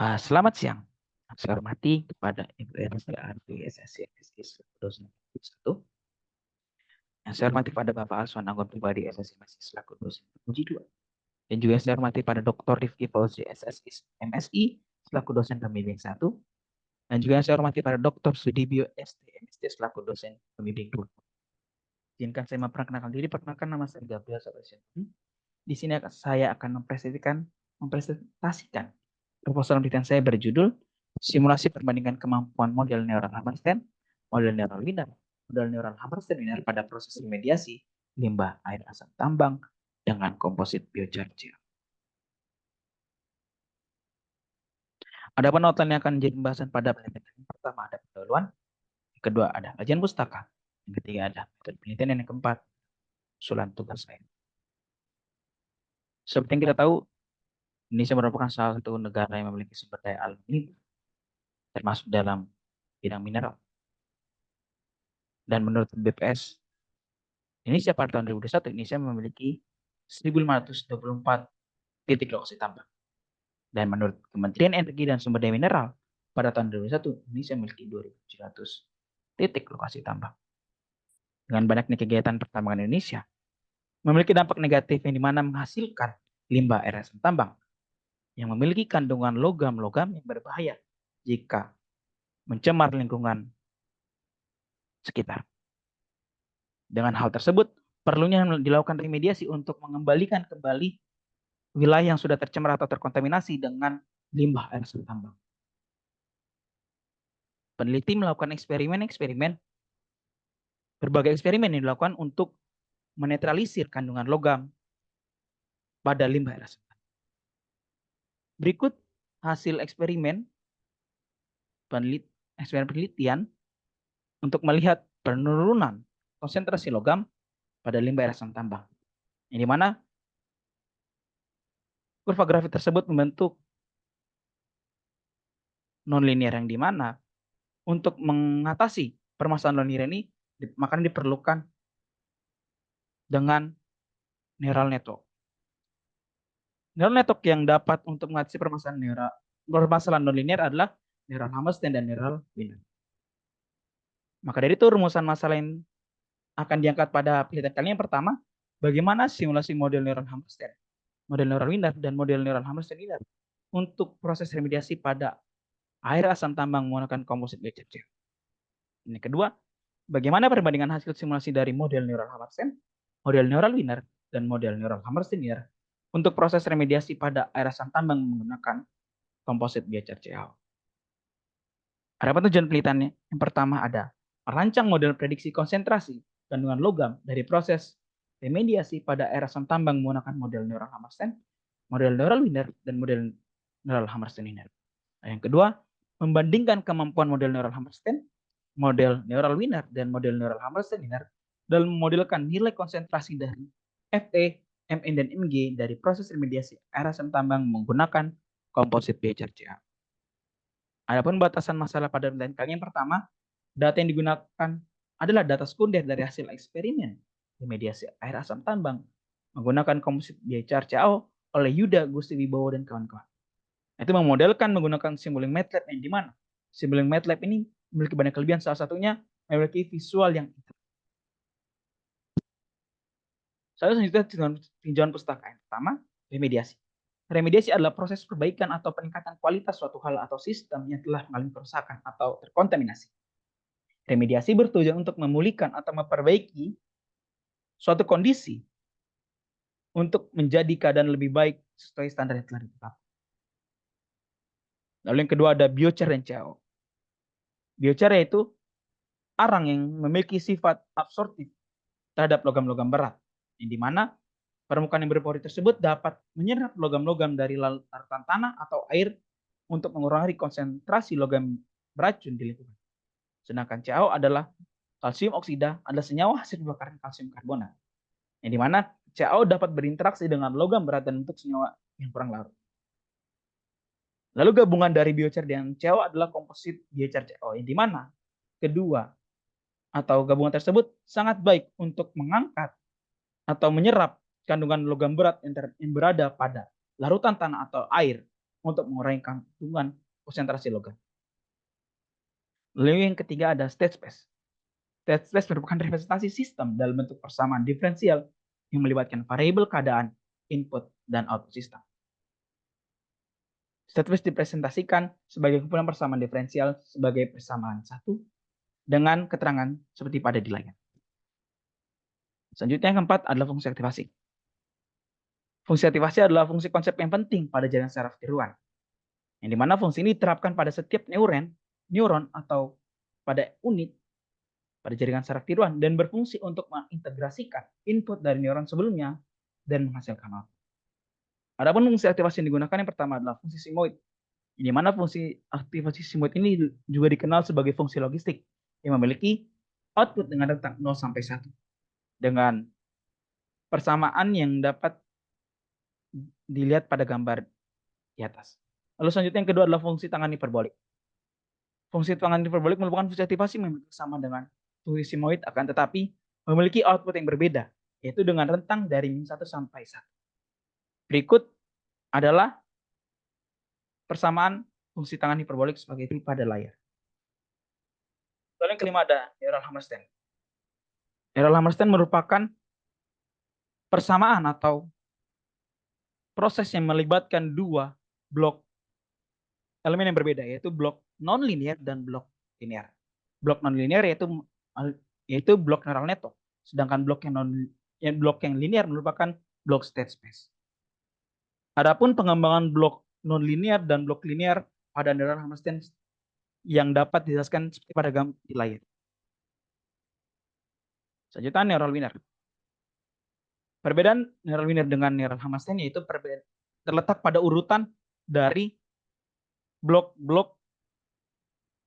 Selamat siang. Saya hormati kepada Ibu RSPAD SSC dosen 1. Yang saya hormati pada Bapak Aswan Anggon Pribadi SSC masih selaku dosen uji 2. Dan juga saya hormati pada Dr. Rifki Fauzi SSI MSI selaku dosen pembimbing 1. Dan juga saya hormati pada Dr. Sudibyo ST MST selaku dosen pembimbing 2. Izinkan saya memperkenalkan diri. Perkenalkan, nama saya Gabriel Sebastian. Di sini saya akan mempresentasikan proposal penelitian saya berjudul simulasi perbandingan kemampuan model neural Hammerstein, model neural Wiener, model neural Hammerstein-Wiener pada proses remediasi limbah air asam tambang dengan komposit biochar gel. Ada penonton yang akan menjadi pembahasan pada penelitian. Yang pertama ada pendahuluan, yang kedua ada kajian pustaka, yang ketiga ada metode penelitian, dan yang keempat usulan tugas lain. Seperti yang kita tahu, Indonesia merupakan salah satu negara yang memiliki sumber daya alam limbah, termasuk dalam bidang mineral. Dan menurut BPS Indonesia pada tahun 2021, Indonesia memiliki 1.524 titik lokasi tambang. Dan menurut Kementerian Energi dan Sumber Daya Mineral, pada tahun 2021, Indonesia memiliki 2.700 titik lokasi tambang. Dengan banyaknya kegiatan pertambangan Indonesia, memiliki dampak negatif yang dimana menghasilkan limbah air asam tambang yang memiliki kandungan logam-logam yang berbahaya jika mencemar lingkungan sekitar. Dengan hal tersebut, perlunya dilakukan remediasi untuk mengembalikan kembali wilayah yang sudah tercemar atau terkontaminasi dengan limbah air asam tambang. Peneliti melakukan berbagai eksperimen yang dilakukan untuk menetralisir kandungan logam pada limbah air asam tambang. Berikut hasil eksperimen penelitian untuk melihat penurunan konsentrasi logam pada limbah air asam tambang. Yang dimana kurva grafik tersebut membentuk nonlinear, yang dimana untuk mengatasi permasalahan nonlinear ini maka diperlukan dengan neural network. Neural network yang dapat untuk mengatasi permasalahan nonlinear adalah neural Hammerstein dan neural Wiener. Maka dari itu rumusan masalah yang akan diangkat pada penelitian kali ini yang pertama, bagaimana simulasi model neural Hammerstein, model neural Wiener, dan model neural Hammerstein-Wiener untuk proses remediasi pada air asam tambang menggunakan komposit biochar gel. Ini kedua, bagaimana perbandingan hasil simulasi dari model neural Hammerstein, model neural Wiener, dan model neural Hammerstein-Wiener untuk proses remediasi pada air asam tambang menggunakan komposit biochar CaO. Ada apa tujuan penelitiannya? Yang pertama ada merancang model prediksi konsentrasi kandungan logam dari proses remediasi pada air asam tambang menggunakan model neural Hammerstein, model neural Wiener, dan model neural Hammerstein-Wiener. Yang kedua, membandingkan kemampuan model neural Hammerstein, model neural Wiener, dan model neural Hammerstein-Wiener dalam memodelkan nilai konsentrasi dari Fe, Mn, dan Mg dari proses remediasi air asam tambang menggunakan komposit biochar CaO. Adapun batasan masalah pada penelitian kali yang pertama, data yang digunakan adalah data sekunder dari hasil eksperimen remediasi air asam tambang menggunakan komposit biochar CaO oleh Yuda Gusti Wibowo dan kawan-kawan. Itu memodelkan menggunakan Simulink MATLAB, yang dimana Simulink MATLAB ini memiliki banyak kelebihan, salah satunya memiliki visual yang indah. Selanjutnya tinjauan pustaka. Yang pertama, remediasi. Remediasi adalah proses perbaikan atau peningkatan kualitas suatu hal atau sistem yang telah mengalami kerusakan atau terkontaminasi. Remediasi bertujuan untuk memulihkan atau memperbaiki suatu kondisi untuk menjadi keadaan lebih baik sesuai standar yang telah ditetapkan. Lalu yang kedua ada biochar dan CaO. Biochar yaitu arang yang memiliki sifat absorptif terhadap logam-logam berat, yang dimana permukaan yang berpori tersebut dapat menyerap logam-logam dari larutan tanah atau air untuk mengurangi konsentrasi logam beracun di lingkungan. Sedangkan CaO adalah kalsium oksida, adalah senyawa hasil pembakaran kalsium karbonat, yang dimana CaO dapat berinteraksi dengan logam berat dan bentuk senyawa yang kurang larut. Lalu gabungan dari biochar dan CaO adalah komposit biochar CaO, yang dimana kedua atau gabungan tersebut sangat baik untuk mengangkat atau menyerap kandungan logam berat yang berada pada larutan tanah atau air untuk mengurangi kandungan konsentrasi logam. Lalu yang ketiga ada state space. State space merupakan representasi sistem dalam bentuk persamaan diferensial yang melibatkan variabel keadaan, input, dan output sistem. State space dipresentasikan sebagai kumpulan persamaan diferensial sebagai persamaan satu dengan keterangan seperti pada di layar. Selanjutnya yang keempat adalah fungsi aktivasi. Fungsi aktivasi adalah fungsi konsep yang penting pada jaringan saraf tiruan, yang dimana fungsi ini diterapkan pada setiap neuron atau pada unit pada jaringan saraf tiruan dan berfungsi untuk mengintegrasikan input dari neuron sebelumnya dan menghasilkan output. Adapun fungsi aktivasi yang digunakan yang pertama adalah fungsi sigmoid, di mana fungsi aktivasi sigmoid ini juga dikenal sebagai fungsi logistik yang memiliki output dengan rentang 0 sampai 1 dengan persamaan yang dapat dilihat pada gambar di atas. Lalu selanjutnya yang kedua adalah fungsi tangan hiperbolik. Fungsi tangan hiperbolik merupakan fungsi aktivasi yang sama dengan fungsi sigmoid, akan tetapi memiliki output yang berbeda, yaitu dengan rentang dari min 1 sampai 1. Berikut adalah persamaan fungsi tangan hiperbolik sebagai pada layar. Lalu yang kelima ada neural Hammerstein. Neural Hammerstein merupakan persamaan atau proses yang melibatkan dua blok elemen yang berbeda, yaitu blok non-linear dan blok linear. Blok non-linear yaitu blok neural network, sedangkan blok yang linear merupakan blok state space. Adapun pengembangan blok non-linear dan blok linear pada neural Hammerstein yang dapat dijelaskan seperti pada gambar di layar. Selanjutnya neural winner. Perbedaan neural winner dengan neural Hammerstein yaitu terletak pada urutan dari blok-blok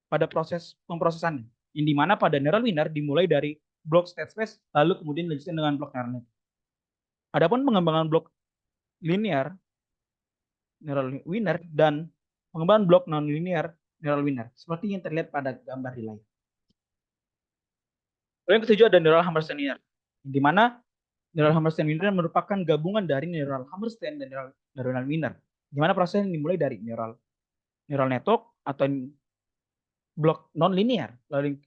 pada proses pemrosesannya. Yang dimana pada neural winner dimulai dari blok state space lalu kemudian dilanjutkan dengan blok neural network. Adapun pengembangan blok linear neural winner dan pengembangan blok non-linear neural winner seperti yang terlihat pada gambar di layar. Lalu yang ketujuh ada neural Hammerstein winner, di mana neural Hammerstein winner merupakan gabungan dari neural Hammerstein dan neural winner, di mana proses dimulai dari neural network atau blok non-linear, lalu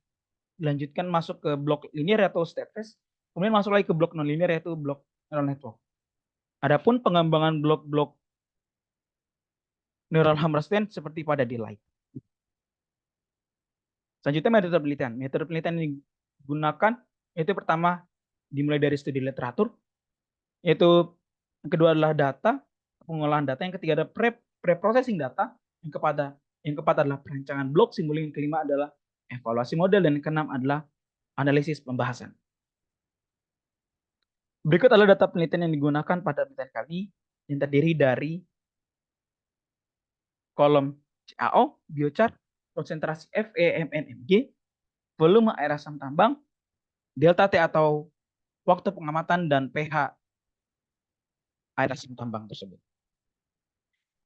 dilanjutkan masuk ke blok linear atau state space, kemudian masuk lagi ke blok non-linear yaitu blok neural network. Adapun pengembangan blok-blok neural Hammerstein seperti pada di layar. Selanjutnya metode penelitian. Metode penelitian yang digunakan yaitu pertama dimulai dari studi literatur, yaitu yang kedua adalah data, pengolahan data, yang ketiga ada pre-processing data, yang keempat adalah perancangan blok simbol, yang kelima adalah evaluasi model, dan yang keenam adalah analisis pembahasan. Berikut adalah data penelitian yang digunakan pada penelitian kami yang terdiri dari kolom CAO, biochar, konsentrasi FEMNMG, volume air asam tambang, delta T atau waktu pengamatan, dan pH air asam tambang tersebut.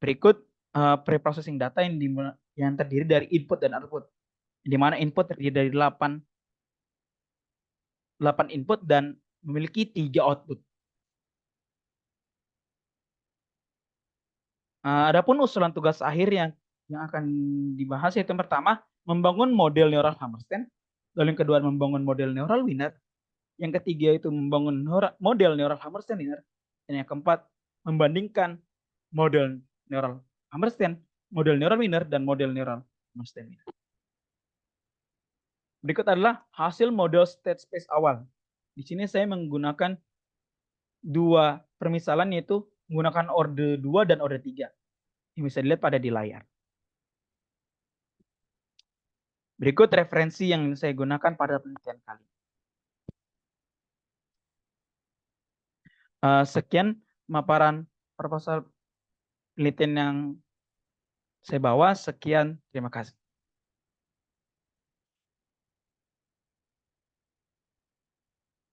Berikut pre-processing data yang terdiri dari input dan output, di mana input terdiri dari 8 input dan memiliki 3 output. Adapun usulan tugas akhir yang akan dibahas yaitu yang pertama membangun model neural Hammerstein, lalu yang kedua membangun model neural winner, yang ketiga itu membangun model neural Hammerstein winner, dan yang keempat membandingkan model neural Hammerstein, model neural winner, dan model neural Hammerstein winner. Berikut adalah hasil model state space awal. Di sini saya menggunakan dua permisalan, yaitu menggunakan orde 2 dan orde 3. Yang bisa dilihat pada di layar. Berikut referensi yang saya gunakan pada penelitian kali. Sekian pemaparan proposal penelitian yang saya bawa. Sekian, terima kasih.